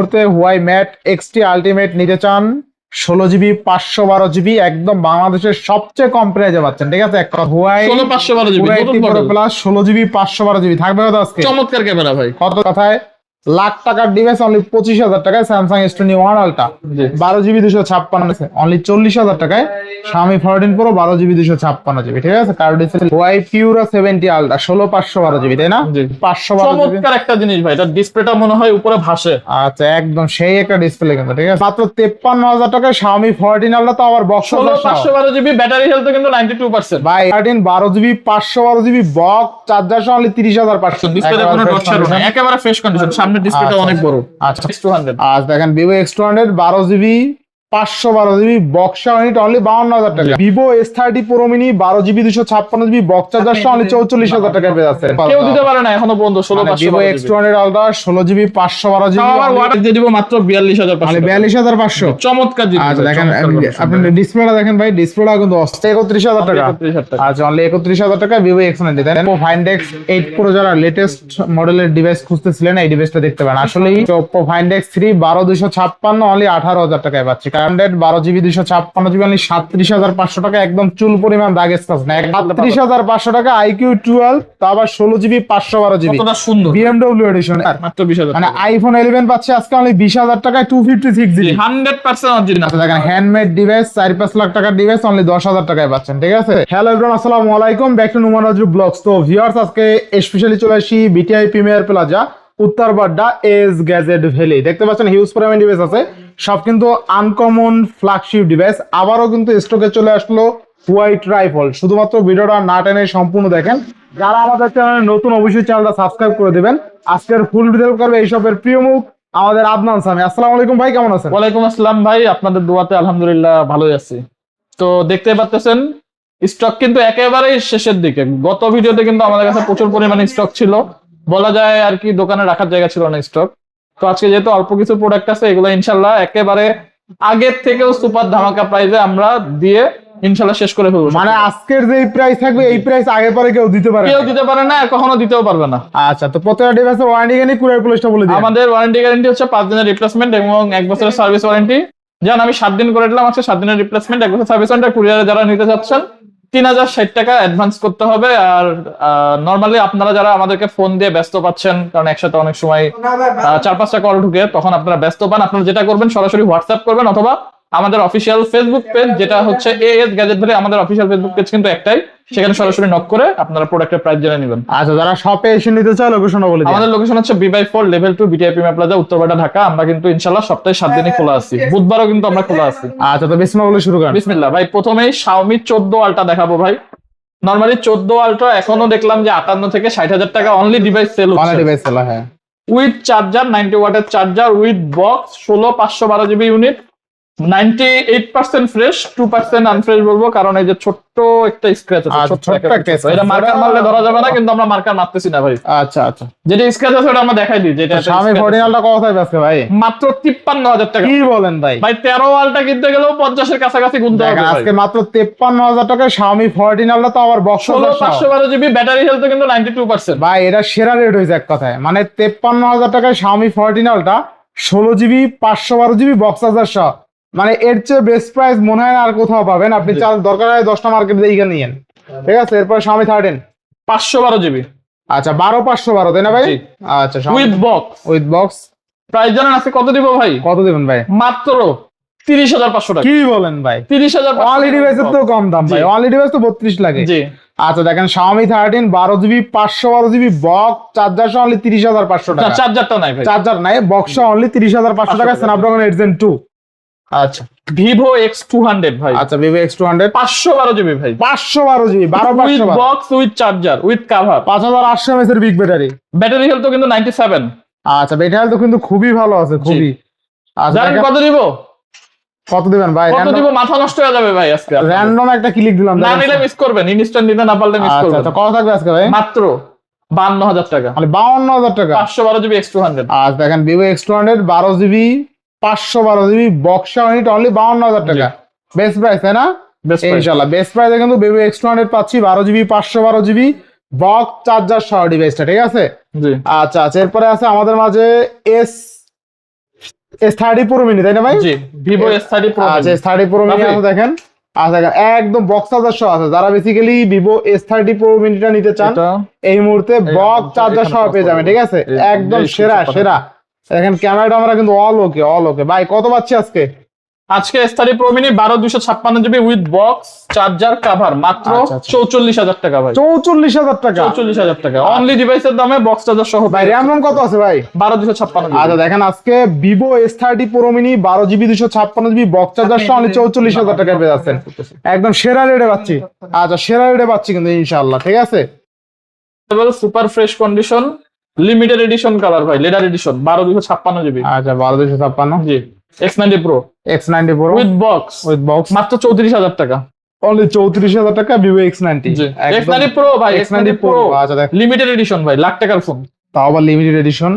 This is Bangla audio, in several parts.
করতে হুয়াই ম্যাট এক্সটি আলটিমেট নিতে চান 16GB 512GB একদম বাংলাদেশের সবচেয়ে কম প্রাইসে পাচ্ছেন। ঠিক আছে, হুয়াই 512GB 16GB 512GB থাকবে কত আজকে? চমৎকার ক্যামেরা ভাই। কত কথায় লাখ টাকার ডিভাইস অনলি 25,000 টাকায় Samsung S21 ultra 12GB 256 only 40,000 টাকায়। Xiaomi 14 Pro 12GB 256GB। ঠিক আছে, curved display Huawei Pura 70 ultra 16/512GB তাই না? 512GB। চমৎকার একটা জিনিস ভাই, এটা ডিসপ্লেটা মনে হয় উপরে ভাসে। আচ্ছা, একদম সেই একটা ডিসপ্লে কিন্তু। ঠিক আছে, মাত্র 53,000 টাকায় Xiaomi 14 আলট্রা, তো আবার বক্স 16/512GB ব্যাটারি হেলথ কিন্তু 92%। ভাই 13 12GB 512GB বক্স চার্জার সহ অনলি 30,500। ডিসপ্লেতে কোনো ডট শ্যাডো নাই, একেবারে ফ্রেশ কন্ডিশন। সামনের ডিসপ্লেটা অনেক বড়। আচ্ছা, X200 আজ দেখেন Vivo X200 12GB 512GB box unit only 52,000 টাকা। Vivo S30 Pro Mini 12GB 256GB box charger সহ অনলি 44,000 টাকা পেয়ে যাচ্ছে। কেউ দিতে পারে না এখনো পর্যন্ত। Vivo X200 Ultra 16GB 512GB আবার ওয়াট দিয়ে দিব মাত্র 42,500। 42,500 চমৎকার জিনিস। আচ্ছা দেখেন, আপনি ডিসপ্লেটা দেখেন ভাই, ডিসপ্লেটা কিন্তু 31,000 টাকা। আচ্ছা, অনলি 31,000 টাকা Vivo X90। দেন Oppo Find X8 Pro যারা লেটেস্ট মডেলের ডিভাইস খুঁজতেছিলেন এই ডিভাইসটা দেখতে পারেন। আসলেই Oppo Find X3 12256 অনলি 18,000 টাকায় পাচ্ছি। 12GB 256GB অনলি 37,500 টাকা, একদম চুল পরিমাণ দাগ স্ক্র্যাচ না। 38,500 টাকা IQ 12 তা আবার 16GB 512GB। কতটা সুন্দর BMW এডিশন মাত্র 20,000 মানে iPhone 11 পাচ্ছে আজকে অনলি 20,000 টাকায় 256GB 100% অরিজিনাল। দেখেন হ্যান্ডমেড ডিভাইস 4-5 লাখ টাকার ডিভাইস অনলি 10,000 টাকায় পাচ্ছেন। ঠিক আছে, হ্যালো এভরিওয়ান, আসসালামু আলাইকুম, back to Numan Raju blogs. তো ভিউয়ার্স, আজকে স্পেশালি চলে আসি BTI premier plaza Uttar Badda S gadget valley. দেখতে পাচ্ছেন হিউজ পরিমাণ ডিভাইস আছে, সব কিন্তু আনকমন ফ্ল্যাগশিপ ডিভাইস। আবারও কিন্তু স্টকে চলে আসলো হোয়াইট রাইফল। শুধুমাত্র ভিডিওটা না টেনে সম্পূর্ণ দেখেন। যারা আমাদের চ্যানেলে নতুন অবশ্যই চ্যানেলটা সাবস্ক্রাইব করে দিবেন। আজকের ফুল ডিটেইল করবে এই শপের প্রিয় মুখ আমাদের আদনান সামি। আসসালামু আলাইকুম ভাই, কেমন আছেন? ওয়ালাইকুম আসসালাম ভাই, আপনাদের দোয়াতে আলহামদুলিল্লাহ ভালোই আছি। তো দেখতে পাচ্ছেন স্টক কিন্তু একেবারেই শেষের দিকে। গত ভিডিওতে কিন্তু আমাদের কাছে প্রচুর পরিমাণে স্টক ছিল, বলা যায় আর কি দোকানে রাখার জায়গা ছিল না স্টক। তো আজকে যেহেতু অল্প কিছু প্রোডাক্ট আছে, এগুলো ইনশাল্লাহ একেবারে আগের থেকেও সুপার ধামাকা প্রাইসে আমরা দিয়ে ইনশাল্লাহ শেষ করে ফেলবো। মানে আজকের যে প্রাইস থাকবে এই প্রাইস আগে পরে কেউ দিতে পারে না, কখনো দিতেও পারবে না। আচ্ছা, তো প্রত্যেকটা ডিভাইসের ওয়ারেন্টি গ্যারান্টি কুরিয়ার পলিসটা বলে দিন। আমাদের ওয়ারেন্টি গ্যারান্টি হচ্ছে 5 দিনের রিপ্লেসমেন্ট এবং 1 বছরের সার্ভিস ওয়ারেন্টি। যেমন আমি 7 দিন করে দিলাম, আজকে 7 দিনের রিপ্লেসমেন্ট 1 বছর সার্ভিস ওয়ারেন্টি। কুরিয়ারে যারা নিতে চাচ্ছেন 3,060 টাকা অ্যাডভান্স করতে হবে। আর নরমালি আপনারা যারা আমাদেরকে ফোন দিয়ে ব্যস্ত পাচ্ছেন, কারণ একসাথে অনেক সময় 4-5টা কল ঢুকে, তখন আপনারা ব্যস্ত পান, আপনারা যেটা করবেন সরাসরি হোয়াটসঅ্যাপ করবেন অথবা আমাদের অফিসিয়াল ফেসবুক পেজ যেটা হচ্ছে এএস গ্যাজেট ভ্যালি, আমাদের অফিসিয়াল ফেসবুক পেজ কিন্তু একটাই, সেখানে সরাসরি নক করে আপনারা প্রোডাক্টের প্রাইস জেনে নেবেন। আচ্ছা, যারা শপে এসে নিতে চায় লোকেশনটা বলে দিন। আমাদের লোকেশন হচ্ছে B/4 level 2 BTI premier plaza Uttar Badda Dhaka. আমরা কিন্তু ইনশাআল্লাহ সপ্তাহে 7 দিনই খোলা আছি, বুধবারও কিন্তু আমরা খোলা আছি। আচ্ছা, তো বিসমিল্লাহ বলে শুরু করেন। বিসমিল্লাহ ভাই। প্রথমেই Xiaomi 14 আলট্রা দেখাবো ভাই। নরমালি 14 আলট্রা এখনো দেখলাম যে 58 থেকে 60,000 টাকা অনলি ডিভাইস সেল হচ্ছে। অনলি ডিভাইস সেল, হ্যাঁ, উইথ চার্জার 90 ওয়াটের charger with box 16/512GB unit, 98% fresh, 2% আনফ্রেশ বলবো কারণ এই যে ছোট্ট একটা স্ক্র্যাচ আছে, ছোট্ট একটা। এটা মার্কার মারলে ধরা যাবে না, কিন্তু আমরা মার্কার মারতেছি না ভাই। আচ্ছা আচ্ছা, যেটা স্ক্র্যাচ আছে ওটা আমরা দেখাই দিই। যেটা Xiaomi 14 আলট্রা কত থাকবে আজকে ভাই? মাত্র 53,000 টাকা। কি বলেন ভাই? ভাই 13 আলট্রা কিনতে গেলেও 50 এর কাছাকাছি গুনতে হবে। আজকে মাত্র 53,000 টাকায় Xiaomi 14 আলট্রা, তো আবার বক্স 16/512GB ব্যাটারি হেলথ কিন্তু 92%। ভাই এটা সেরা রেট হয়েছে এক কথায়। মানে 53,000 টাকায় Xiaomi 14 ultra 16GB 512GB box charger সহ, মানে এর চেয়ে বেস্ট প্রাইস মনে হয় না আর কোথাও পাবেন। আপনি চাল দরকার হয় 10টা মার্কেট দিয়ে নিয়েন। ঠিক আছে, এরপর Xiaomi 13 512GB। আচ্ছা, 12/512 তাই না ভাই? আচ্ছা, উইথ বক্স প্রাইস জানেন আজকে কত দিব ভাই? কত দিবেন ভাই? মাত্র 30,500 টাকা। কি বলেন ভাই? 30,500। অনলি ডিভাইসের তো কম দাম ভাই, অনলি ডিভাইস তো 32 লাগে। জি আচ্ছা দেখেন Xiaomi 13 12GB 512GB box charger সহ অনলি 30,500 টাকা। চার্জারটা নাই ভাই, চার্জার নাই, বক্স অনলি 30,500 টাকা। Snapdragon 8 Gen 2। আচ্ছা, Vivo X200 ভাই। আচ্ছা, Vivo X200 512GB ভাই। 512GB with box with charger with cover 5800 mAh এর বিগ ব্যাটারি। ব্যাটারি হেলথ কিন্তু 97। আচ্ছা, ব্যাটারি তো কিন্তু খুবই ভালো আছে, খুবই। আচ্ছা, জানেন কত দিব? কত দিবেন ভাই? কত দিব? মাথা নষ্ট হয়ে যাবে ভাই আজকে। র‍্যান্ডম একটা ক্লিক দিলাম, না নিলে মিস করবেন, ইনস্ট্যান্ট নিতে না পারলে মিস করবেন। আচ্ছা, কত থাকবে আজকে ভাই? মাত্র 52,000 টাকা। মানে 52,000 টাকা 512GB X200। আজ দেখেন Vivo X200 12GB 512GB box unit only 52,000 টাকা। বেস্ট প্রাইস তাই না? ইনশাআল্লাহ বেস্ট প্রাইসে কিন্তু Vivo X200 পাচ্ছি 12GB 512GB বক্স চার্জার সহ ডিভাইসটা। ঠিক আছে, জি আচ্ছা আচ্ছা। এরপরে আছে আমাদের মাঝে S30 Pro mini তাই না ভাই? জি, ভিভো S30 Pro আচ্ছা S30 Pro mini আছে দেখেন। আচ্ছা দেখেন একদম বক্স চার্জার সহ আছে, যারা বেসিক্যালি ভিভো S30 Pro miniটা নিতে চান এই মুহূর্তে বক্স চার্জার সহ পেয়ে যাবেন, ঠিক আছে? একদম সেরা সেরা। দেখেন ক্যামেরাটা আমরা কিন্তু অল ওকে ভাই। কত পাচ্ছি আজকে? আজকে S30 Pro mini 12256 GB with box charger cover মাত্র 44,000 টাকা ভাই। 44,000 টাকা? 44,000 টাকা অনলি ডিভাইসের দামে বক্স চার্জার সহ ভাই। র্যাম রম কত আছে ভাই? 12256 আচ্ছা দেখেন আজকে Vivo S30 Pro mini 12GB 256GB box charger সহ অনলি 44,000 টাকায় পেয়ে যাচ্ছেন। একদম সেরা রেটে পাচ্ছি। আচ্ছা সেরা রেটে পাচ্ছি কিন্তু ইনশাআল্লাহ, ঠিক আছে? Super fresh condition limited edition colour ভাই, লেদার এডিশন 12256 জিবি। আচ্ছা 12256 জি, X90 Pro উইথ বক্স মাত্র 34,000 টাকা। অনলি 34,000 টাকা ভিভো X90। X90 Pro ভাই, X90 Pro আচ্ছা দেখ লিমিটেড এডিশন ভাই, লাখ টাকার ফোন, তাও আবার লিমিটেড এডিশন।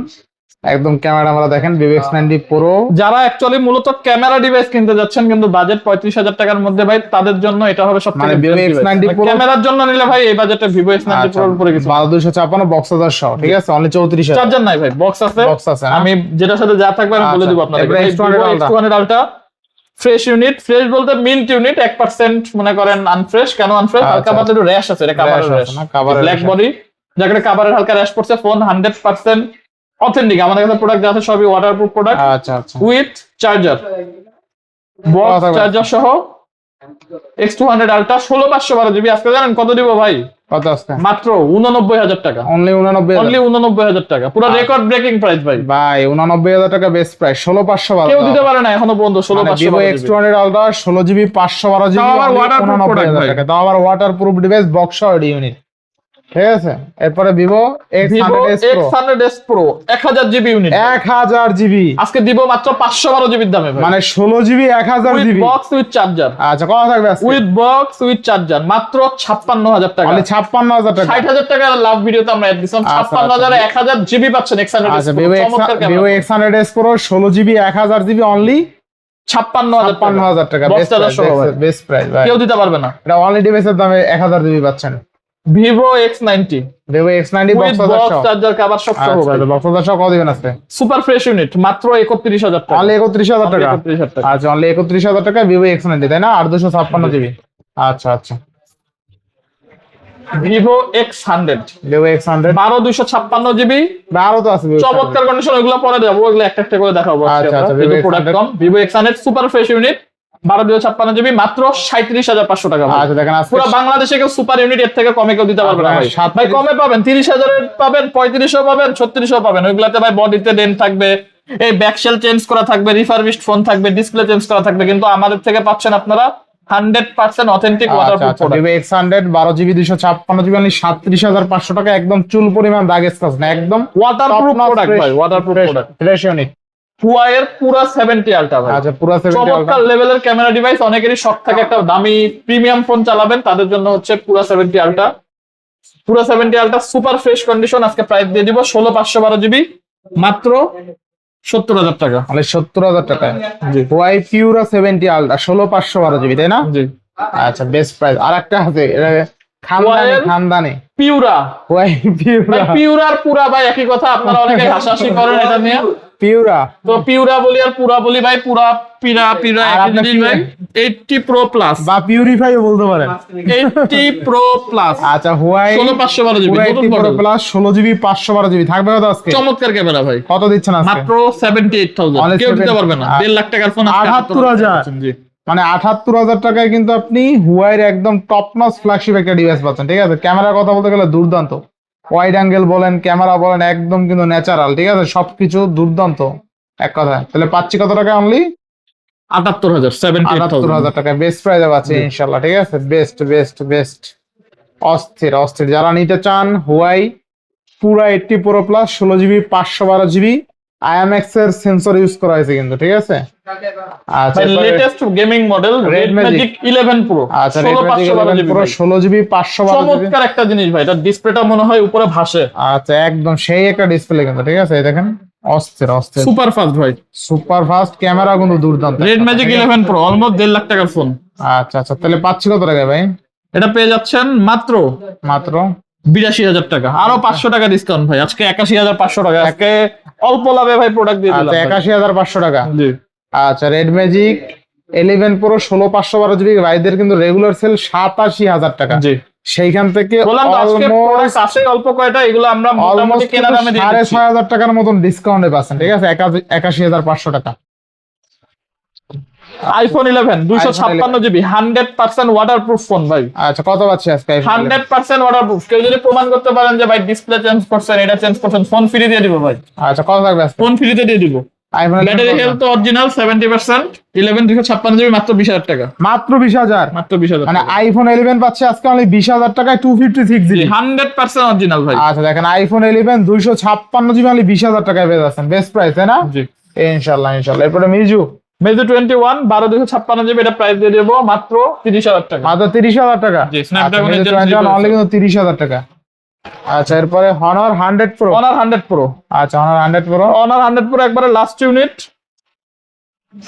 একদম ক্যামেরা আমরা দেখেন ভিভো X90 Pro। যারা অ্যাকচুয়ালি মূলত ক্যামেরা ডিভাইস কিনতে যাচ্ছেন কিন্তু বাজেট 35,000 টাকার মধ্যে ভাই, তাদের জন্য এটা হবে সবথেকে ভিভো X90 Pro ক্যামেরার জন্য নিলে ভাই এই বাজেটে ভিভো X90 Pro এর উপরে কিছু 12256 বক্স চার্জার সহ, ঠিক আছে? অনলি 34,000। চার্জার নাই ভাই, বক্স আছে। আমি যেটার সাথে যা থাকবে আমি বলে দিব আপনাদের। X200 Ultra fresh unit, fresh বলতে মিন্ট ইউনিট, 1% মনে করেন আনফ্রেশ। কেন আনফ্রেশ? হালকা পাতলা একটু র্যাশ আছে, এটা কভারের র্যাশ, ব্ল্যাক বডি যাকে কভারের হালকা র্যাশ পড়ছে। ফোন 100% অথেন্টিক, আমাদের কাছে প্রোডাক্ট যা আছে সবই ওয়াটারপ্রুফ প্রোডাক্ট। আচ্ছা আচ্ছা উইথ চার্জার, বক্স চার্জার সহ X200 Ultra 16512 জিবি। আজকে জানেন কত দিব ভাই? কত আজকে? মাত্র 89,000 টাকা। অনলি 89,000 টাকা, পুরো রেকর্ড ব্রেকিং প্রাইস ভাই। ভাই 89,000 টাকা বেস্ট প্রাইস। 16,512 কেউ দিতে পারে না এখনো পর্যন্ত। 16,512 Vivo X200 Ultra 16GB 512GB তাও আবার waterproof product 89,000 ভাই। টাকা, তাও আবার ওয়াটারপ্রুফ ডিভাইস বক্স সহ ইউনিট, ঠিক আছে? এরপরে Vivo X100s Pro 1000GB unit, 1000GB আজকে দিব মাত্র 512 জিবির দামে ভাই। মানে 16GB 1000GB box with charger. আচ্ছা কত থাকবে আজকে? উইথ বক্স উইথ চার্জার মাত্র 56,000 টাকা। অনলি 56,000 টাকা। 60,000 টাকা লাভ ভিডিওতে আমরা অ্যাড দিলাম। 56,000 এ 1000GB পাচ্ছেন X100s আচ্ছা Pro। চমৎকার camera. Vivo X100s Pro 16GB 1000GB only 56,000 টাকা। বক্স চার্জার সহ ভাই, বেস্ট প্রাইস ভাই। কেউ দিতে পারবে না। এটা অনলি ডিভাইসের দামে 1000GB পাচ্ছেন। Vivo X90 box charger cover সব সহ ভাই। বক্স চার্জার সহ কত দিবেন আজকে? সুপার ফ্রেশ ইউনিট মাত্র 31,000 টাকা। অনলি 31,000 টাকা। 31,000 টাকা। আচ্ছা অনলি 31,000 টাকা ভিভো X90 তাই না? 856GB। আচ্ছা আচ্ছা Vivo X100 Vivo X100 12256 GB. আরো তো আছে চমৎকার কন্ডিশন, ওগুলো পরে দেবো, ওগুলো একটা একটা করে দেখাবো। আচ্ছা আচ্ছা Vivo X100 super fresh unit 12256 GB মাত্র 37,500 টাকা। আচ্ছা দেখেন আজকে পুরো বাংলাদেশে কেউ সুপার ইউনিট এর থেকে কমে কেউ দিতে পারবে না ভাই। ভাই কমে পাবেন 30,000 এর পাবেন, 3500 পাবেন, 3600 পাবেন। ওইগুলাতে ভাই বডিতে ডেন্ট থাকবে, এই ব্যাকশেল চেঞ্জ করা থাকবে, রিফারবিশড ফোন থাকবে, ডিসপ্লে চেঞ্জ করা থাকবে। কিন্তু আমাদের থেকে পাচ্ছেন আপনারা 100% authentic waterproof product. Vivo X100 12GB 256GB only 37,500 টাকা। একদম চুল পরিমাণ দাগ স্ক্র্যাচ না, একদম ওয়াটারপ্রুফ প্রোডাক্ট ভাই, waterproof product. Fresh unit Huawei এর পুরো 70 আলট্রা ভাই। আচ্ছা পুরো 70 চমৎকার লেভেলের ক্যামেরা ডিভাইস। অনেকেরই শখ থাকে একটা দামি প্রিমিয়াম ফোন চালাবেন, তাদের জন্য হচ্ছে পুরো 70 আলট্রা। পুরো 70 আলট্রা সুপার ফ্রেশ কন্ডিশন। আজকে প্রাইস দিয়ে দিব 16,512 জিবি মাত্র 70,000 টাকা। মানে 70,000 টাকা। জি ওয়াই পিউরা 70 আলট্রা 16,512GB তাই না? জি আচ্ছা বেস্ট প্রাইস। আরেকটা আছে এটা খানদানি পিউরা। ওয়াই পিউরা পিউরার পুরা ভাই একই কথা, আপনারা অনেকে হাসাহাসি করেন এটা নিয়ে। পিউরা তো পিউরা বলি আর পুরা বলি ভাই, পুরা পিরা পিরা একই জিনিস ভাই। 80 Pro Plus বা পিউরিফাইও বলতে পারেন। 80 Pro Plus আচ্ছা Huawei 16,512 GB 80 Pro Plus 16GB 512GB থাকবে কত আজকে? চমৎকার ক্যামেরা ভাই। কত দিচ্ছেন আজকে? মাত্র 78,000। কেউ দিতে পারবে না। 1.5 লাখ টাকার ফোন 78,000। জি মানে 78,000 টাকায় কিন্তু আপনি হুয়াইয়ের একদম টপ নচ ফ্ল্যাগশিপ একটা ডিভাইস পাচ্ছেন, ঠিক আছে? ক্যামেরার কথা বলতে গেলে দুর্দান্ত, ওয়াইড অ্যাঙ্গেল বলেন ক্যামেরা বলেন একদম কিন্তু ন্যাচারাল, ঠিক আছে? সবকিছু দুর্দান্ত এক কথা। তাহলে পাচ্ছি কত টাকা? অনলি 78,000 78,000 টাকা বেস্ট প্রাইসে পাচ্ছি ইনশাআল্লাহ, ঠিক আছে? বেস্ট বেস্ট বেস্ট অস্থির অস্থির। যারা নিতে চান হুয়াই পুরা 80 Pro Plus 16GB 512GB IMX এর সেন্সর ইউজ করা হয়েছে কিন্তু, ঠিক আছে? আচ্ছা latest gaming model Redmi 11 Pro আচ্ছা Redmi 11 Pro 16GB 512GB। চমৎকার একটা জিনিস ভাই, এটা ডিসপ্লেটা মনে হয় উপরে ভাসে। আচ্ছা একদম সেই একটা ডিসপ্লে কিন্তু, ঠিক আছে? এই দেখেন অস্থির অস্থির সুপার ফাস্ট ভাই, সুপার ফাস্ট ক্যামেরা কিন্তু দুর্দান্ত। Redmi 11 Pro অলমোস্ট 1.5 লাখ টাকার ফোন। আচ্ছা আচ্ছা তাহলে পাচ্ছি কত টাকা ভাই? এটা পেয়ে যাচ্ছেন মাত্র মাত্র 82,000 টাকা, আরো 500 টাকা ডিসকাউন্ট ভাই, আজকে 81,500 টাকা, আজকে অল্প লাভে ভাই প্রোডাক্ট দিয়ে দিলাম। আচ্ছা 81,500 টাকা। জি আচ্ছা রেড ম্যাজিক 11 প্রো 16/512 জিবি ভাইদের কিন্তু রেগুলার সেল 87,000 টাকা। জি সেইখান থেকে বললাম তো আজকে প্রোডাক্ট আছে অল্প কয়টা, এগুলো আমরা মোটামুটি কেনা দামে দিয়ে দিচ্ছি। 6,500 টাকার মতন ডিসকাউন্টে পাচ্ছেন, ঠিক আছে 81,500 টাকা। আইফোন 11 256 জিবি 100% ওয়াটারপ্রুফ ফোন ভাই। আচ্ছা কত পাচ্ছি আজকে? 100% ওয়াটারপ্রুফ। কেউ যদি প্রমাণ করতে পারেন যে ভাই ডিসপ্লে চেঞ্জ করছেন, এটা চেঞ্জ করছেন, ফোন ফ্রি দিয়ে দিব ভাই। আচ্ছা কত থাকবে আজকে? ফোন ফ্রিতে দিয়ে দিব। IPhone battery health original 70%, 11 256 GB মাত্র 20,000 টাকা। মাত্র 20,000, মাত্র 20,000 মানে টাকা। আইফোন 11 পাচ্ছে আজকে অনলি 20,000 টাকায় 256 জিবি। 100% অরিজিনাল ভাই। আচ্ছা দেখেন আইফোন 11 256 জিবি অনলি 20,000 টাকায় পেয়ে যাচ্ছেন, বেস্ট প্রাইস তাই না? জি ইনশাআল্লাহ ইনশাআল্লাহ। এরপরে মিজু মেজু 21 12 256 জিবি, এটা প্রাইস দিয়ে দেব মাত্র 30,000 টাকা। মাত্র 30,000 টাকা। জি, Snapdragon আচ্ছা, Gen 3 অনলি কিন্তু 30,000 টাকা। আচ্ছা এরপরে Honor 100 Pro। Honor 100 Pro। আচ্ছা Honor 100 Pro। Honor 100 Pro একবারে লাস্ট ইউনিট,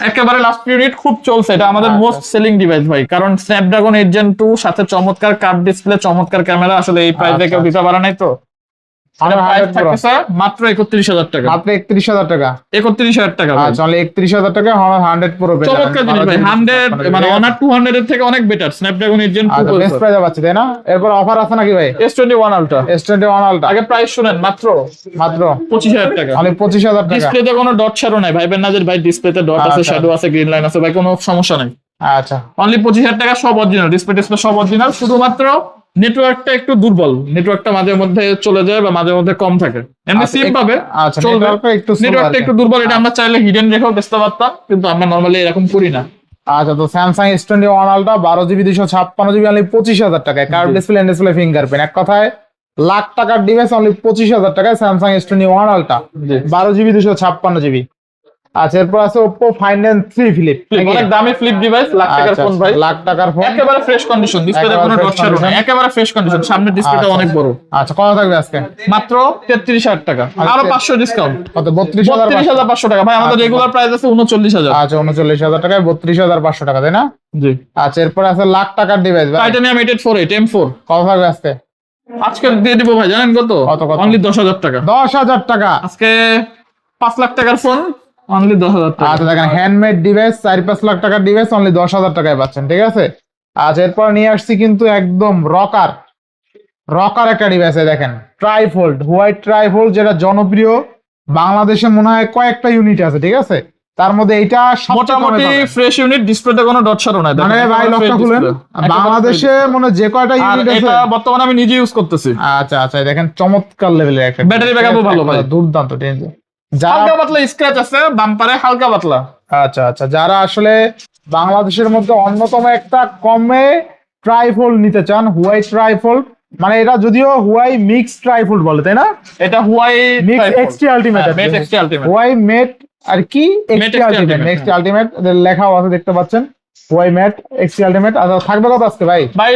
একেবারে লাস্ট ইউনিট, খুব চলছে, এটা আমাদের মোস্ট সেলিং ডিভাইস ভাই, কারণ স্ন্যাপড্রাগন 8 Gen 2 সাথে চমৎকার কার্ভ ডিসপ্লে, চমৎকার ক্যামেরা, আসলে এই প্রাইসে কেউ দিতে পারে নাই তো। Honor 100 Pro থাকতেছে মাত্র 31,000 টাকা। মাত্র 31,000 টাকা। 31,000 টাকা ভাই। আচ্ছা অনলি 31,000 টাকা Honor 100 Pro পেয়ে যাবেন। চমৎকার জিনিস ভাই, 100 মানে Honor 200 এর থেকে অনেক বেটার, স্ন্যাপড্রাগন 8 Gen 2 আচ্ছা বেস্ট প্রাইসে পাচ্ছি তাই না? এরপর অফার আছে নাকি ভাই? S21 Ultra। S21 Ultra আগে প্রাইস শুনেন, মাত্র মাত্র 25,000 টাকা। অনলি 25,000 টাকা। ডিসপ্লেতে কোনো ডট শ্যাডো নাই, ভাইবেন না যে ভাই ডিসপ্লেতে ডট আছে, আচ্ছা। শ্যাডো আছে, গ্রিন লাইন আছে, ভাই কোনো সমস্যা নাই। আচ্ছা অনলি 25,000 টাকা, সব অরিজিনাল, ডিসপ্লে সব অরিজিনাল, শুধুমাত্র নেটওয়ার্কটা একটু দুর্বল, নেটওয়ার্কটা মাঝে মধ্যে চলে যায় বা মাঝে মধ্যে কম থাকে, এমনি আচ্ছা, সিম পাবে আচ্ছা চলবে। নেটওয়ার্কটা একটু slow নেটওয়ার্কটা আর কি। একটু দুর্বল, এটা আমরা চাইলে হিডেন রেখেও বেচতে পারতাম, কিন্তু আমরা নরমালি এরকম করি না। আচ্ছা তো Samsung S21 Ultra 12 GB 256 GB only 25,000 টাকায়, curve display and display fingerprint, এক কথায় লাখ টাকার ডিভাইস অনলি 25,000 টাকায় স্যামসাং S21 Ultra জি। 12 জিবি 256 জিবি। আচ্ছা এরপর আছে Oppo Find N3 Flip, অনেক দামি ফ্লিপ ডিভাইস, লাখ টাকার ফোন ভাই, লাখ টাকার ফোন, একেবারে ফ্রেশ কন্ডিশন, ডিসপ্লেতে কোনো একেবারে ডট fresh শ্যাডো নাই, condition। একেবারে ফ্রেশ কন্ডিশন, সামনের ডিসপ্লেটা আচ্ছা। অনেক বড়। আচ্ছা কত থাকবে আজকে? মাত্র 33,000 টাকা, আরো 500 ডিসকাউন্ট, কত? 32,500। 32,500 টাকা ভাই। আমাদের রেগুলার প্রাইস আছে 39,000। আচ্ছা 39,000 টাকায় 32,500 টাকা তাই না? জি। আচ্ছা এরপর আছে লাখ টাকার ডিভাইস ভাই, টাইটানিয়াম 884 M4 কত থাকবে আজকে? আজকে দিয়ে দিব ভাই, জানেন কত? কত? অনলি 10,000 টাকা। 10,000 টাকা। আজকে 5 লাখ টাকার ফোন অনলি 10,000 টাকা। আচ্ছা দেখেন হ্যান্ডমেড ডিভাইস 4-5 লাখ টাকার ডিভাইস অনলি 10,000 টাকায় পাচ্ছেন, ঠিক আছে? আচ্ছা এরপর নিয়ে আসছি কিন্তু একদম রকার একটা ডিভাইসে দেখেন, ট্রাইফোল্ড, হোয়াইট ট্রাইফোল্ড, যেটা জনপ্রিয়, বাংলাদেশে মনে হয় কয়েকটা ইউনিট আছে, ঠিক আছে? তার মধ্যে এইটা মোটামুটি ফ্রেশ ইউনিট, ডিসপ্লেতে কোনো ডট শ্যাডো নাই, মানে দেখেন, ভাই একেবারে লকটা fresh খুলেন, display। বাংলাদেশে মনে যে কয়টা আর ইউনিট আছে, এটা বর্তমানে আমি নিজে ইউজ করতেছি। আচ্ছা আচ্ছা দেখেন চমৎকার লেভেলের একটা ব্যাটারি ব্যাকআপও ভালো ভাই, দুর্দান্ত ডেঞ্জার। যারা হালকা পাতলা স্ক্র্যাচ আছে বাম্পারে, হালকা পাতলা। আচ্ছা আচ্ছা যারা আসলে বাংলাদেশের মধ্যে অন্যতম একটা কমে ট্রাইফোল্ড নিতে চান, হুয়াই ট্রাইফোল্ড, মানে এটা যদিও হুয়াই মিক্স ট্রাইফোল্ড বলে তাই না? এটা হুয়াই মিক্স এক্সটি আলটিমেট, মেট এক্সটি আলটিমেট, হুয়াই মেট আর কি XT XT ultimate, Ultimate, XT ultimate লেখাও আছে দেখতে পাচ্ছেন, হুয়াই মেট এক্সটি আলটিমেট। আচ্ছা থাকবে কত আজকে ভাই? ভাই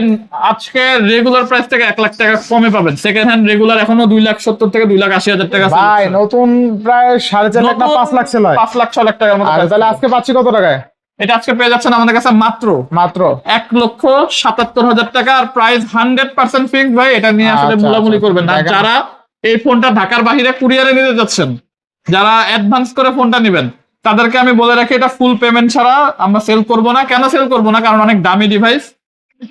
আজকে রেগুলার প্রাইস থেকে 1 লাখ টাকা কমে পাবেন, সেকেন্ড হ্যান্ড রেগুলার এখনো 2,70,000 থেকে 2,80,000 টাকা ভাই নতুন প্রায় 4.5 লাখ না 5 লাখ সেল হয়। 5 লাখ 6 লাখ টাকার মতো। আচ্ছা তাহলে আজকে পাচ্ছি কত টাকায়? এটা আজকে পেয়ে যাচ্ছেন আমাদের কাছে মাত্র মাত্র 1,77,000 টাকা, আর প্রাইস 100% ফিক্সড ভাই, এটা নিয়ে আসলে আচ্ছা, মুলামুলি আচ্ছা, করবেন না। দেখেন। যারা এই ফোনটা ঢাকার বাইরে কুরিয়ারে নিতে যাচ্ছেন, যারা অ্যাডভান্স করে ফোনটা নেবেন, তাদেরকে আমি বলে রাখি এটা ফুল পেমেন্ট ছাড়া আমরা সেল করব না। কেন সেল করব না? কারণ অনেক দামি ডিভাইস,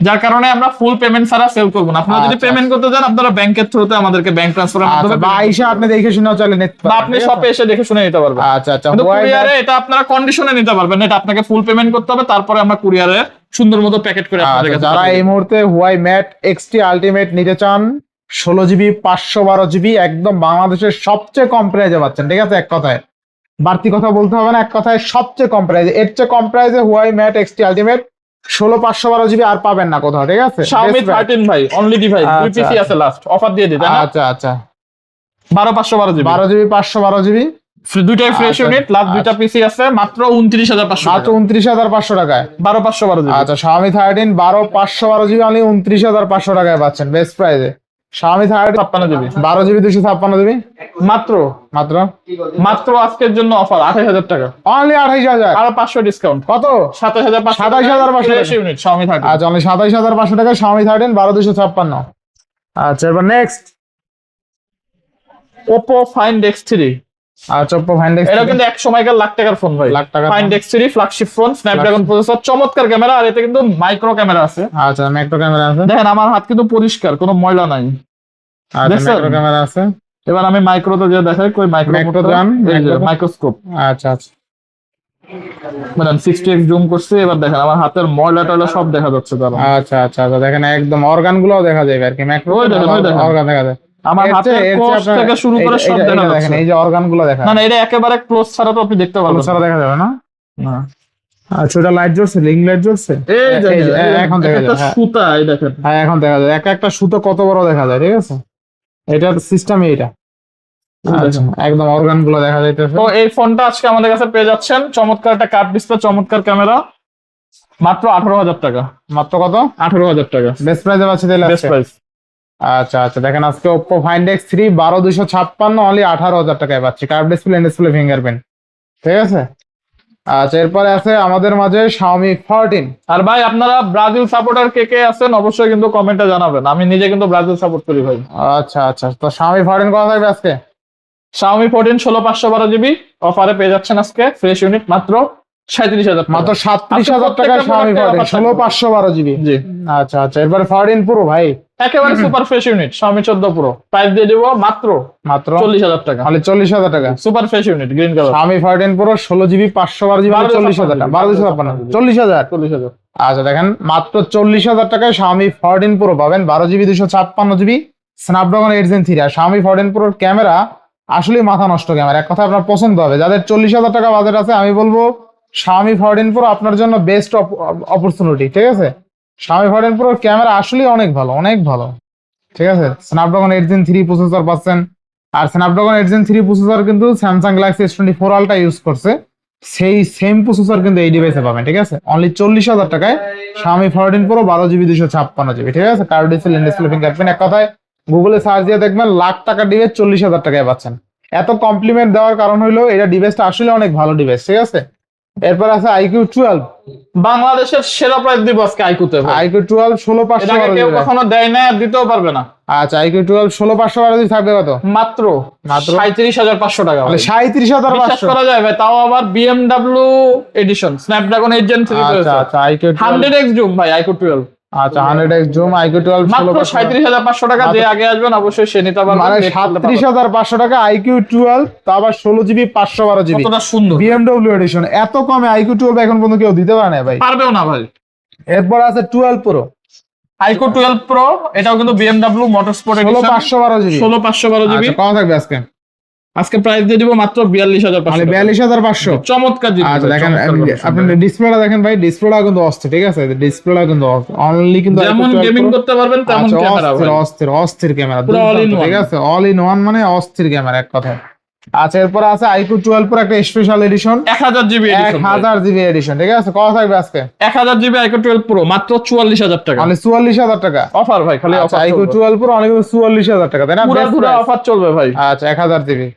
যার কারণে আমরা ফুল পেমেন্ট ছাড়া সেল করব না। আপনারা যদি আচ্ছা, পেমেন্ট করতে চান, আপনারা ব্যাংকের থ্রুতে আমাদেরকে ব্যাংক ট্রান্সফারের আচ্ছা মাধ্যমে বা আইসা আপনি দেখে শুনেও চলে নিতে বা পারবেন, আপনি ঠিক আছে? শপে এসে দেখে শুনে নিতে পারবেন। আচ্ছা আচ্ছা কিন্তু হুয়াই কুরিয়ারে এটা আপনারা কন্ডিশনে নিতে পারবেন, এটা আপনাকে ফুল পেমেন্ট করতে হবে, তারপরে আমরা কুরিয়ারে সুন্দর মতো প্যাকেট করে আপনাদের কাছে যারা পাঠিয়ে এই দেব। মুহূর্তে হুয়াই ম্যাট এক্সটি আলটিমেট নিতে চান 16 জিবি 512 জিবি একদম বাংলাদেশের সবচেয়ে কম প্রাইজে পাচ্ছেন, ঠিক আছে? এক কথায় বাড়তি কথা বলতে হবে না, এক কথায় সবচেয়ে কম প্রাইজে, এর চেয়ে কম প্রাইজে Huawei Mate XT ultimate 16 512 GB আর পাবেন না কোথাও, ঠিক আছে? Xiaomi Best price। 13 ভাই অনলি ডিভাইস, দুই আচ্ছা, পিসি আছে লাস্ট অফার দিয়ে দিই, তাই না? আচ্ছা আচ্ছা 12,512 জিবি, 12 জিবি 512 জিবি দুইটাই ফ্রেশ আচ্ছা, ইউনিট, লাস্ট দুইটা পিসি আছে মাত্র 29,500 মাত্র টাকা, 29,500 টাকায়। 12,512 জিবি। আচ্ছা Xiaomi 13 12/512 জিবি অনলি 29,500 টাকায় পাচ্ছেন বেস্ট প্রাইজে। Xiaomi 13 56 জিবি 12 জিবি 256 জিবি মাত্র মাত্র মাত্র আজকের জন্য অফার 28,000 টাকা, অনলি 28,000। আরো 500 ডিসকাউন্ট, কত? 27,500 27,500 ফ্রেশ ইউনিট Xiaomi 13। আচ্ছা অনলি 27,500 টাকা Xiaomi 13 12/256। আচ্ছা এবার নেক্সট। Oppo Find X3 আচ্ছা Oppo Find X3 এটা কিন্তু এক সময়কার লাখ টাকার ফোন ভাই। লাখ টাকার Find X3 flagship phone, Snapdragon processor, চমৎকার ক্যামেরা, আর এতে কিন্তু মাইক্রো ক্যামেরা আছে। আচ্ছা ম্যাক্রো ক্যামেরা আছে। দেখেন আমার হাত কিন্তু পরিষ্কার, কোনো ময়লা নাই। আচ্ছা দেখছেন? ম্যাক্রো ক্যামেরা আছে। এবার আমি মাইক্রোতে যে দেখাই, কই Macro মাইক্রো যান, মাইক্রোস্কোপ। আচ্ছা আচ্ছা মানে 60x জুম করছি, এবার দেখেন আমার হাতের ময়লা টয়লা সব দেখা যাচ্ছে তার। আচ্ছা আচ্ছা আচ্ছা দেখেন একদম অর্গান গুলোও দেখা যায় আর কি, ম্যাক্রো ওই দেখেন, ওই দেখেন। অর্গান দেখা যায়। আমার হাতের কোষ থেকে শুরু করে সব দেখা দেখেন যাচ্ছে। এই যে অর্গান গুলো দেখা না না, এটা একেবারে ক্লোজ ছাড়া তো আপনি দেখতে পারবেন ছাড়া দেখা যাবে না। না। আচ্ছা ওটা লাইট জ্বলছে, লিং লাইট জ্বলছে। এই এই দেখেন, যে, এখন দেখা একটা যায়, হ্যাঁ। সুতা, এই দেখেন। হ্যাঁ এখন দেখা যায় এক একটা সুতো কত বড় দেখা যায়, ঠিক আছে। এটার সিস্টেম এটা। আচ্ছা একদম অর্গান গুলো দেখা যাইতেছে। তো এই ফোনটা আজকে আমাদের কাছে পেয়ে যাচ্ছেন, চমৎকার একটা কার্ভ ডিসপ্লে, চমৎকার ক্যামেরা, মাত্র 18,000 টাকা। মাত্র কত? 18,000 টাকা বেস্ট প্রাইসে পাচ্ছি তাহলে বেস্ট আজকে? প্রাইস। আচ্ছা আচ্ছা দেখেন আজকে Oppo Find X3 12256 অনলি 18,000 টাকায় পাচ্ছি, কার্ভ ডিসপ্লে, ডিসপ্লে ফিঙ্গারপ্রিন্ট, ঠিক আছে। আচ্ছা এরপরে আছে আমাদের মাঝে Xiaomi 14। আর ভাই আপনারা ব্রাজিল সাপোর্টার কে কে আছেন অবশ্যই কিন্তু কমেন্টে জানাবেন, আমি নিজে কিন্তু ব্রাজিল সাপোর্ট করি ভাই। আচ্ছা আচ্ছা তো Xiaomi 14 কত থাকবে আজকে? Xiaomi 14 16,512 জিবি অফারে পেয়ে যাচ্ছেন আজকে, ফ্রেশ ইউনিট মাত্র 37,000 মাত্র 37,000 টাকা Xiaomi 14 16,512 জিবি। জি আচ্ছা আচ্ছা এরপরে 14 Pro ভাই একেবারে super fresh unit Xiaomi 14 Pro, price দিয়ে দেবো মাত্র মাত্র 40,000 টাকা। খালি 40,000 টাকা। Super fresh unit green colour Xiaomi 14 Pro 16 GB 512 GB 40,000 টাকা 12,056 40,000। 40,000। আচ্ছা দেখেন মাত্র 40,000 টাকায় Xiaomi 14 Pro পাবেন 12 জিবি 256 জিবি স্ন্যাপড্রাগন 8 Gen 3। আর Xiaomi 14 Pro ক্যামেরা আসলে মাথা নষ্ট ক্যামেরা, এক কথা আপনার পছন্দ হবে। যাদের 40,000 টাকা বাজেট আছে আমি বলবো Xiaomi 14 Pro আপনার জন্য বেস্ট অপরচুনিটি, ঠিক আছে। Xiaomi 14 Pro ক্যামেরা আসলে অনেক ভালো, অনেক ভালো, ঠিক আছে। স্ন্যাপড্রাগন 8 Gen 3 প্রসেসর পাচ্ছেন। আর স্ন্যাপড্রাগন 8 Gen 3 প্রসেসর কিন্তু Samsung Galaxy S24 ultra use করছে, সেই সেম প্রসেসর কিন্তু এই ডিভাইসে পাবেন, ঠিক আছে। অনলি 40,000 টাকায় Xiaomi 14 Pro 12 জিবি 256 জিবি, ঠিক আছে। কার্ভ ডিসপ্লে, ডিসপ্লে ফিঙ্গারপ্রিন্ট, এক কথায় গুগলে সার্চ দিয়ে দেখবেন লাখ টাকার ডিভাইস 40,000 টাকায় পাচ্ছেন। এত কমপ্লিমেন্ট দেওয়ার কারণ হলো এটা ডিভাইসটা আসলে অনেক ভালো ডিভাইস, ঠিক আছে। এরপর আছে IQ 12 বাংলাদেশের সেরা প্রাইস দিব আজকে আইকুতে ভাই। IQ 12 এটাকে 16,512 কেউ জিবি। কখনো দেয় না আর দিতেও পারবে না। আচ্ছা IQ 12 16,512 জিবি থাকবে কত? মাত্র মাত্র 37,500 টাকা ভাই। তাহলে 37,500। বিশ্বাস করা যায় ভাই, তাও আবার BMW এডিশন স্ন্যাপড্রাগন 8 Gen 3 আচ্ছা প্রসেসর, আচ্ছা IQ 12 100x জুম ভাই IQ 12 আচ্ছা 100x জুম IQ 12 মাত্র 37,500 টাকা। যে আগে আসবেন অবশ্যই সে নিতে পারবেন। মানে 37,500 টাকা IQ 12, তা আবার 16 জিবি 512 জিবি কতটা সুন্দর BMW এডিশন। এত কমে IQ 12 এখন পর্যন্ত কেউ দিতে পারে না ভাই। পারবেও না ভাই। এরপর আছে 12 Pro IQ 12 Pro, এটাও কিন্তু BMW motorsport edition 16,512 GB. 16,512 GB. আচ্ছা কত থাকবে আজকে? আজকে প্রাইস দিয়ে দিব মাত্র 42,500 মানে টাকা। 42,500। চমৎকার জিনিস আচ্ছা ভাই, দেখেন চমৎকার আপনি ভাই। ডিসপ্লেটা দেখেন ভাই, ডিসপ্লেটা কিন্তু অস্থির, ঠিক আছে। ডিসপ্লেটা কিন্তু অনলি কিন্তু যেমন IQ 12 গেমিং Pro। করতে পারবেন তেমন আচ্ছা, ক্যামেরা ভাই। অস্থির অস্থির ক্যামেরা, পুরো all in one। ঠিক আছে। অল ইন ওয়ান মানে অস্থির ক্যামেরা এক কথায়। আচ্ছা এরপর আছে IQ 12 Pro একটা special edition 1000 GB edition 1000 GB edition, ঠিক আছে। কত থাকবে আজকে? 1000 জিবি IQ 12 Pro মাত্র 44,000 টাকা। মানে 44,000 টাকা অফার ভাই, খালি আচ্ছা অফার। IQ 12 Pro অনেক 44,000 টাকা, তাই না? পুরো Best পুরো price। অফার চলবে ভাই। আচ্ছা 1000 জিবি।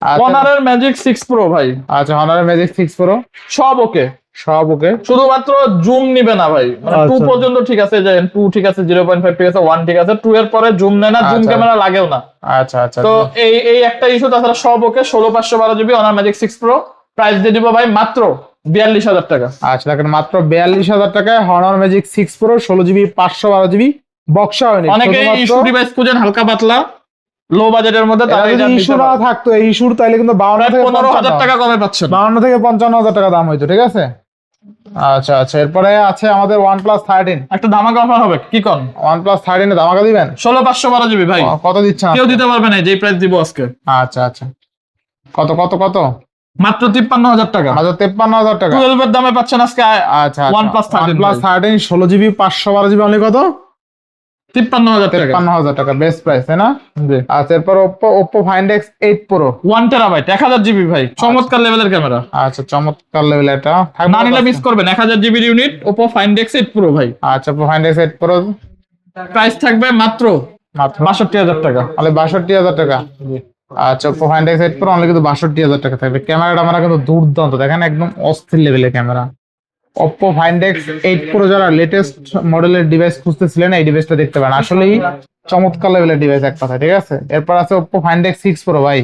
আচ্ছা Honor Magic 6 Pro ভাই, আচ্ছা Honor Magic 6 Pro সব ওকে, সব ওকে। শুধুমাত্র জুম নিবে না ভাই। মানে 2 আচ্ছা। পর্যন্ত ঠিক আছে, যে 2 ঠিক আছে, 0.5 ঠিক আছে, 1 ঠিক আছে, 2 এর পরে জুম নেয় না, জুম আচ্ছা। ক্যামেরা লাগেও না। আচ্ছা আচ্ছা তো এই একটা ইস্যু, তাছাড়া সব ওকে। 16,512 GB Honor Magic 6 Pro, price দিয়ে দিব ভাই মাত্র 42,000 টাকা। আচ্ছা দেখেন মাত্র 42,000 টাকায় Honor Magic 6 Pro 16 GB 512 GB Buxa unit. অনেকে ইস্যু ডিভাইস খুঁজেন হালকা পাতলা লো বাজেটের মধ্যে, তারা এটা ইস্যু না থাকতো, এই ইস্যুর তাইলে কিন্তু 52 থেকে 15,000 টাকা কমে পাচ্ছেন। 52 থেকে 55,000 টাকা দাম হইতো, ঠিক আছে। আচ্ছা আচ্ছা এরপরে আছে আমাদের OnePlus 13। একটা ধামাকা অফার হবে, কি কোন? OnePlus 13 এ ধামাকা দিবেন? 16,512 জিবি ভাই, কত দিচ্ছেন? কেউ দিতে পারবে না, যেই প্রাইস দিব আজকে। আচ্ছা আচ্ছা কত কত কত? মাত্র 53,000 টাকা। মাত্র 53,000 টাকা। 12 এর দামে পাচ্ছেন আজকে আচ্ছা OnePlus 13 OnePlus 13 16 GB 512 GB only কত? 53,000 টাকা। 53,000 টাকা বেস্ট প্রাইস, তাই না? জি। আচ্ছা এরপর Oppo Find X 8 Pro 1 terabyte 1000 GB ভাই, চমৎকার লেভেলের ক্যামেরা। আচ্ছা চমৎকার লেভেল এটা না নিলে মিস করবেন। 1000 জিবির unit Oppo Find X 8 Pro ভাই, আচ্ছা Oppo Find X 8 Pro price থাকবে মাত্র মাত্র 62,000 টাকা। তাহলে 62,000 টাকা। আচ্ছা Oppo Find X 8 Pro only কিন্তু 62,000 টাকা থাকবে। ক্যামেরাটা আমরা কিন্তু দুর্দান্ত, দেখেন একদম অস্থির লেভেলের camera. Oppo Find X 8 Pro যারা লেটেস্ট মডেলের ডিভাইস খুঁজতেছিলেন এই ডিভাইসটা দেখতে পারেন। আসলেই চমৎকার লেভেলের ডিভাইস এক কথা, ঠিক আছে। এরপর আছে Oppo Find X6 Pro ভাই।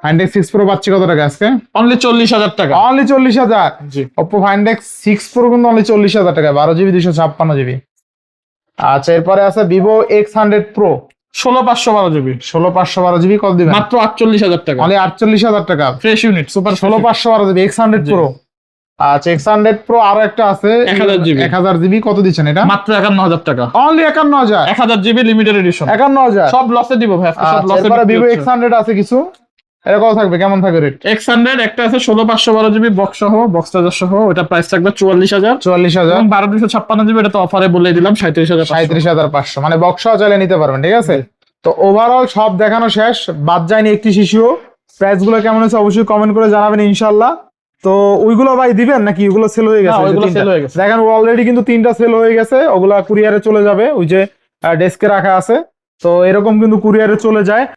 Find X6 Pro পাচ্ছি কত টাকা আজকে? অনলি 40,000 টাকা। অনলি 40,000। জি। Oppo Find X6 Pro কিন্তু অনলি 40,000 টাকা, 12GB 256GB। আচ্ছা, এরপরে আছে Vivo X100 Pro 16,512 GB, 16,512GB, কত দিবেন? মাত্র 48,000 টাকা। অনলি 48,000 টাকা, fresh unit, super 16,512GB X100 জি। Pro। আচ্ছা, X100 Pro আরো একটা আছে 1000GB, 1000GB, কত দিচ্ছেন এটা? মাত্র 51,000 টাকা। Only 51,000, 1000 GB limited edition, 51,000। সব লসে দিব ভাই আজকে, সব আচ্ছা, লসে। এরপরে Vivo X100 আছে কিছু, এটা কত থাকবে, কেমন থাকবে রেট? X100 একটা আছে 16,512 জিবি বক্স সহ, বক্স চার্জার সহ, ওটা প্রাইস থাকবে 44,000। 44,000। এবং 12,256 জিবি, এটা তো অফারে বলে দিলাম 37,000। 37,500, মানে বক্স চাইলে নিতে পারবেন, ঠিক আছে। তো ওভারঅল সব দেখানো শেষ, বাদ যায়নি একটি শিশু। প্রাইস গুলো কেমন হয়েছে অবশ্যই কমেন্ট করে জানাবেন ইনশাল্লাহ। তো ওইগুলো ভাই দিবেন নাকি ওগুলো সেল হয়ে গেছে? না, ওইগুলো তিনটা? sell হয়ে গেছে। দেখেন অলরেডি কিন্তু 3টা সেল হয়ে গেছে, ওগুলা কুরিয়ারে চলে যাবে, ওই যে ডেস্কে রাখা আছে। তো এরকম কিন্তু কুরিয়ারে চলে যায়।